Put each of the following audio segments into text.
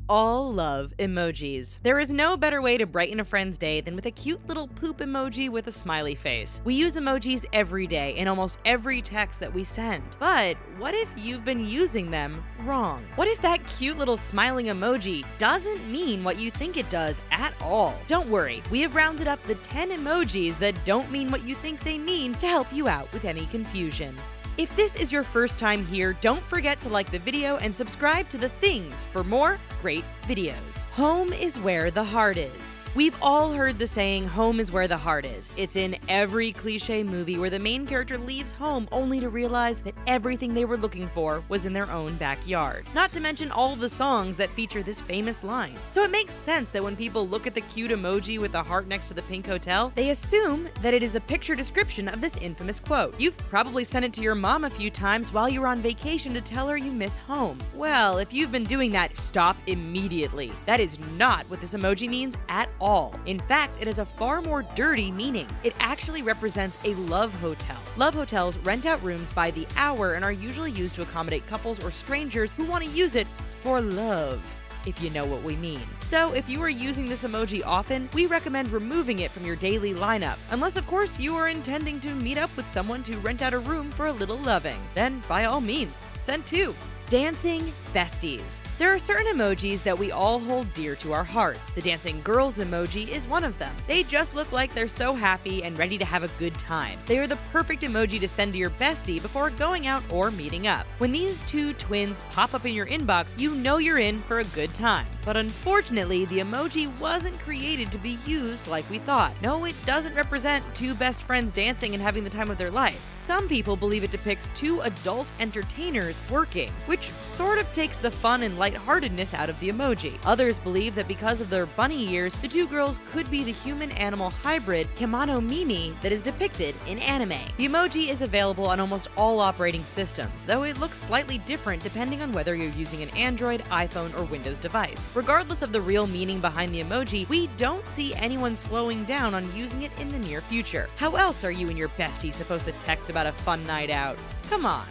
all love emojis. There is no better way to brighten a friend's day than with a cute little poop emoji with a smiley face. We use emojis every day in almost every text that we send. But what if you've been using them wrong? What if that cute little smiling emoji doesn't mean what you think it does at all? Don't worry, we have rounded up the 10 emojis that don't mean what you think they mean to help you out with any confusion. If this is your first time here, don't forget to like the video and subscribe to The Things for more great videos. Home is where the heart is. We've all heard the saying, home is where the heart is. It's in every cliche movie where the main character leaves home only to realize that everything they were looking for was in their own backyard. Not to mention all the songs that feature this famous line. So it makes sense that when people look at the cute emoji with the heart next to the pink hotel, they assume that it is a picture description of this infamous quote. You've probably sent it to your mom a few times while you're on vacation to tell her you miss home. Well, if you've been doing that, stop immediately. That is not what this emoji means at all. In fact, it has a far more dirty meaning. It actually represents a love hotel. Love hotels rent out rooms by the hour and are usually used to accommodate couples or strangers who want to use it for love, if you know what we mean. So if you are using this emoji often, we recommend removing it from your daily lineup. Unless, of course, you are intending to meet up with someone to rent out a room for a little loving. Then, by all means, send two. Dancing besties. There are certain emojis that we all hold dear to our hearts. The dancing girls emoji is one of them. They just look like they're so happy and ready to have a good time. They are the perfect emoji to send to your bestie before going out or meeting up. When these two twins pop up in your inbox, you know you're in for a good time. But unfortunately, the emoji wasn't created to be used like we thought. No, it doesn't represent two best friends dancing and having the time of their life. Some people believe it depicts two adult entertainers working, which sort of takes the fun and lightheartedness out of the emoji. Others believe that because of their bunny ears, the two girls could be the human-animal hybrid Kemono Mimi that is depicted in anime. The emoji is available on almost all operating systems, though it looks slightly different depending on whether you're using an Android, iPhone, or Windows device. Regardless of the real meaning behind the emoji, we don't see anyone slowing down on using it in the near future. How else are you and your bestie supposed to text about a fun night out? Come on.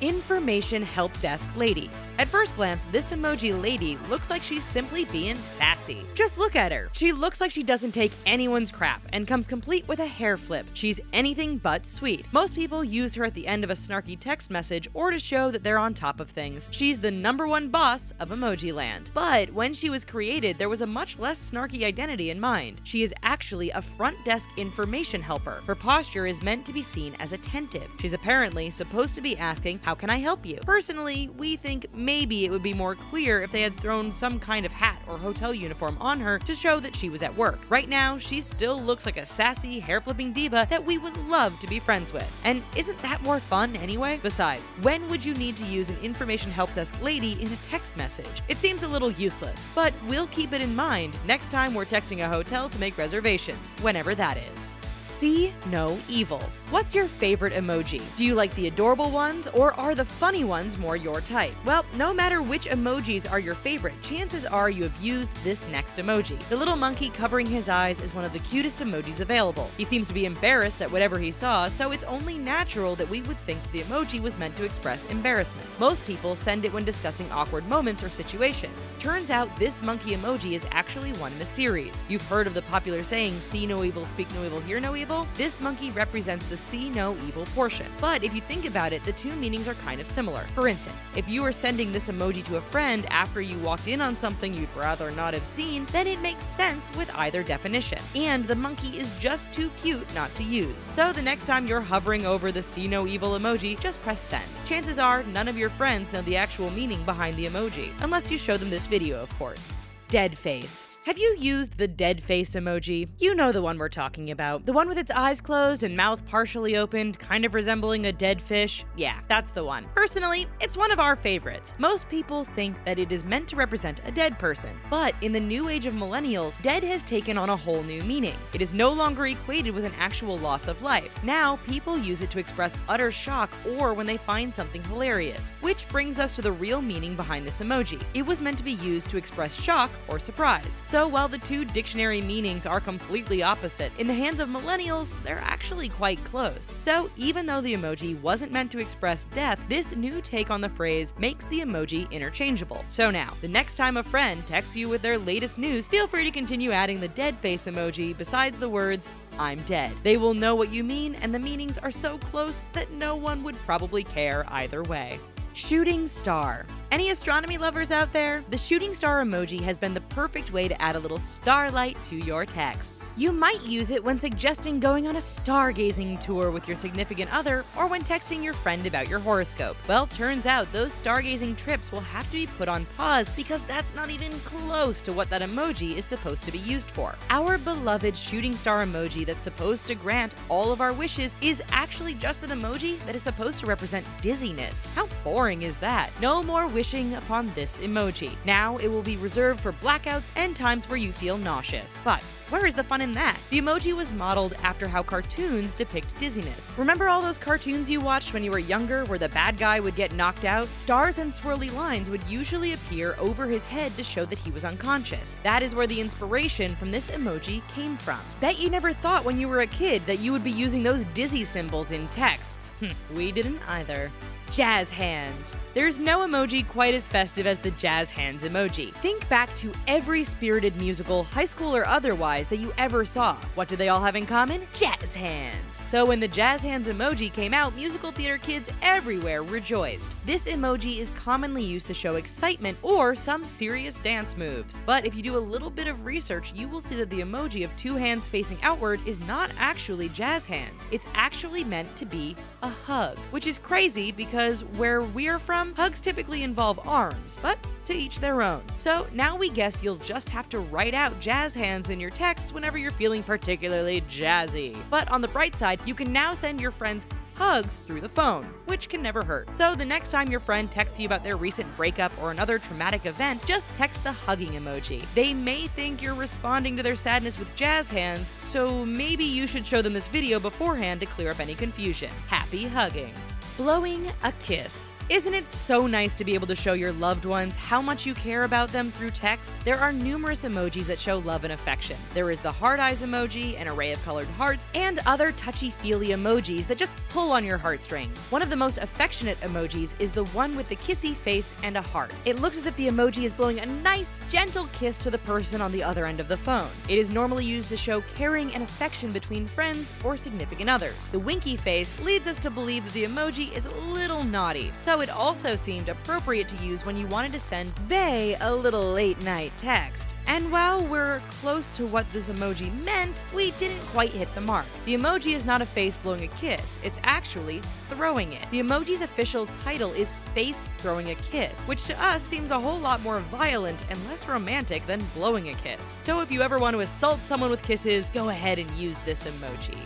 Information help desk lady. At first glance, this emoji lady looks like she's simply being sassy. Just look at her. She looks like she doesn't take anyone's crap and comes complete with a hair flip. She's anything but sweet. Most people use her at the end of a snarky text message or to show that they're on top of things. She's the #1 boss of emoji land. But when she was created, there was a much less snarky identity in mind. She is actually a front desk information helper. Her posture is meant to be seen as attentive. She's apparently supposed to be asking, "How can I help you?" Personally, we think maybe it would be more clear if they had thrown some kind of hat or hotel uniform on her to show that she was at work. Right now, she still looks like a sassy, hair-flipping diva that we would love to be friends with. And isn't that more fun anyway? Besides, when would you need to use an information help desk lady in a text message? It seems a little useless, but we'll keep it in mind next time we're texting a hotel to make reservations, whenever that is. See no evil. What's your favorite emoji? Do you like the adorable ones, or are the funny ones more your type? Well, no matter which emojis are your favorite, chances are you have used this next emoji. The little monkey covering his eyes is one of the cutest emojis available. He seems to be embarrassed at whatever he saw, so it's only natural that we would think the emoji was meant to express embarrassment. Most people send it when discussing awkward moments or situations. Turns out this monkey emoji is actually one in a series. You've heard of the popular saying, "See no evil, speak no evil, hear no evil"? This monkey represents the see no evil portion. But if you think about it, the two meanings are kind of similar. For instance, if you are sending this emoji to a friend after you walked in on something you'd rather not have seen, then it makes sense with either definition. And the monkey is just too cute not to use. So the next time you're hovering over the see no evil emoji, just press send. Chances are none of your friends know the actual meaning behind the emoji, unless you show them this video, of course. Dead face. Have you used the dead face emoji? You know the one we're talking about. The one with its eyes closed and mouth partially opened, kind of resembling a dead fish. Yeah, that's the one. Personally, it's one of our favorites. Most people think that it is meant to represent a dead person. But in the new age of millennials, dead has taken on a whole new meaning. It is no longer equated with an actual loss of life. Now, people use it to express utter shock or when they find something hilarious. Which brings us to the real meaning behind this emoji. It was meant to be used to express shock or surprise. So while the two dictionary meanings are completely opposite, in the hands of millennials, they're actually quite close. So even though the emoji wasn't meant to express death, this new take on the phrase makes the emoji interchangeable. So now, the next time a friend texts you with their latest news, feel free to continue adding the dead face emoji besides the words, "I'm dead." They will know what you mean, and the meanings are so close that no one would probably care either way. Shooting star. Any astronomy lovers out there? The shooting star emoji has been the perfect way to add a little starlight to your texts. You might use it when suggesting going on a stargazing tour with your significant other, or when texting your friend about your horoscope. Well, turns out those stargazing trips will have to be put on pause because that's not even close to what that emoji is supposed to be used for. Our beloved shooting star emoji that's supposed to grant all of our wishes is actually just an emoji that is supposed to represent dizziness. How boring is that? No more wishing upon this emoji. Now it will be reserved for blackouts and times where you feel nauseous. But where is the fun in that? The emoji was modeled after how cartoons depict dizziness. Remember all those cartoons you watched when you were younger where the bad guy would get knocked out? Stars and swirly lines would usually appear over his head to show that he was unconscious. That is where the inspiration from this emoji came from. Bet you never thought when you were a kid that you would be using those dizzy symbols in texts. We didn't either. Jazz hands. There's no emoji quite as festive as the jazz hands emoji. Think back to every spirited musical, high school or otherwise, that you ever saw. What do they all have in common? Jazz hands. So when the jazz hands emoji came out, musical theater kids everywhere rejoiced. This emoji is commonly used to show excitement or some serious dance moves. But if you do a little bit of research, you will see that the emoji of two hands facing outward is not actually jazz hands. It's actually meant to be a hug, which is crazy because where we're from, hugs typically involve arms, but to each their own. So now we guess you'll just have to write out jazz hands in your text whenever you're feeling particularly jazzy. But on the bright side, you can now send your friends hugs through the phone, which can never hurt. So the next time your friend texts you about their recent breakup or another traumatic event, just text the hugging emoji. They may think you're responding to their sadness with jazz hands, so maybe you should show them this video beforehand to clear up any confusion. Happy hugging. Blowing a kiss. Isn't it so nice to be able to show your loved ones how much you care about them through text? There are numerous emojis that show love and affection. There is the heart eyes emoji, an array of colored hearts, and other touchy-feely emojis that just pull on your heartstrings. One of the most affectionate emojis is the one with the kissy face and a heart. It looks as if the emoji is blowing a nice, gentle kiss to the person on the other end of the phone. It is normally used to show caring and affection between friends or significant others. The winky face leads us to believe that the emoji is a little naughty, so it also seemed appropriate to use when you wanted to send bae a little late-night text. And while we're close to what this emoji meant, we didn't quite hit the mark. The emoji is not a face blowing a kiss, it's actually throwing it. The emoji's official title is Face Throwing a Kiss, which to us seems a whole lot more violent and less romantic than blowing a kiss. So if you ever want to assault someone with kisses, go ahead and use this emoji.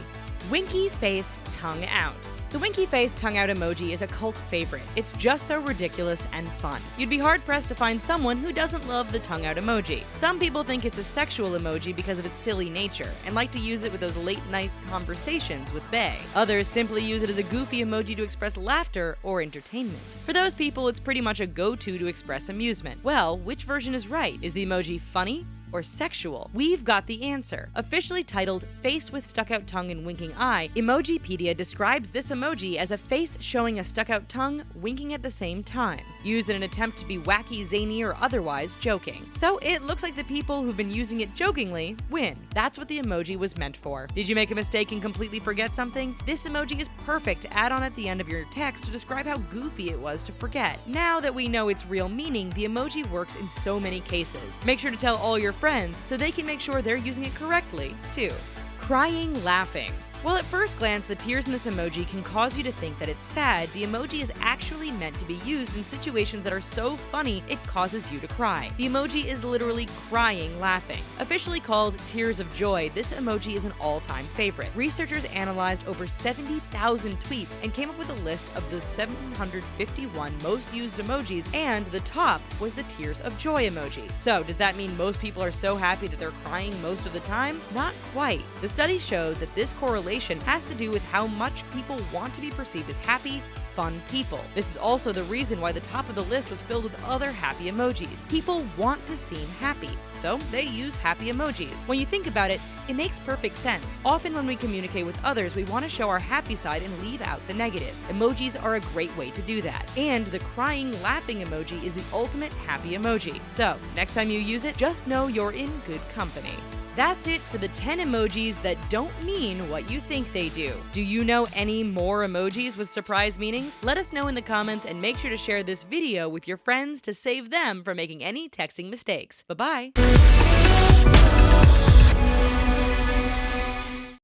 Winky face tongue out. The winky face tongue out emoji is a cult favorite. It's just so ridiculous and fun. You'd be hard-pressed to find someone who doesn't love the tongue out emoji. Some people think it's a sexual emoji because of its silly nature, and like to use it with those late-night conversations with bae. Others simply use it as a goofy emoji to express laughter or entertainment. For those people, it's pretty much a go-to to express amusement. Well, which version is right? Is the emoji funny or sexual? We've got the answer. Officially titled Face with Stuck-Out Tongue and Winking Eye, Emojipedia describes this emoji as a face showing a stuck-out tongue winking at the same time, used in an attempt to be wacky, zany, or otherwise joking. So it looks like the people who've been using it jokingly win. That's what the emoji was meant for. Did you make a mistake and completely forget something? This emoji is perfect to add on at the end of your text to describe how goofy it was to forget. Now that we know its real meaning, the emoji works in so many cases. Make sure to tell all your friends so they can make sure they're using it correctly, too. Crying laughing. While at first glance the tears in this emoji can cause you to think that it's sad, the emoji is actually meant to be used in situations that are so funny it causes you to cry. The emoji is literally crying laughing. Officially called Tears of Joy, this emoji is an all-time favorite. Researchers analyzed over 70,000 tweets and came up with a list of the 751 most used emojis, and the top was the Tears of Joy emoji. So does that mean most people are so happy that they're crying most of the time? Not quite. The study showed that this correlation has to do with how much people want to be perceived as happy, fun people. This is also the reason why the top of the list was filled with other happy emojis. People want to seem happy, so they use happy emojis. When you think about it, it makes perfect sense. Often when we communicate with others, we want to show our happy side and leave out the negative. Emojis are a great way to do that. And the crying, laughing emoji is the ultimate happy emoji. So, next time you use it, just know you're in good company. That's it for the 10 emojis that don't mean what you think they do. Do you know any more emojis with surprise meanings? Let us know in the comments and make sure to share this video with your friends to save them from making any texting mistakes. Bye-bye!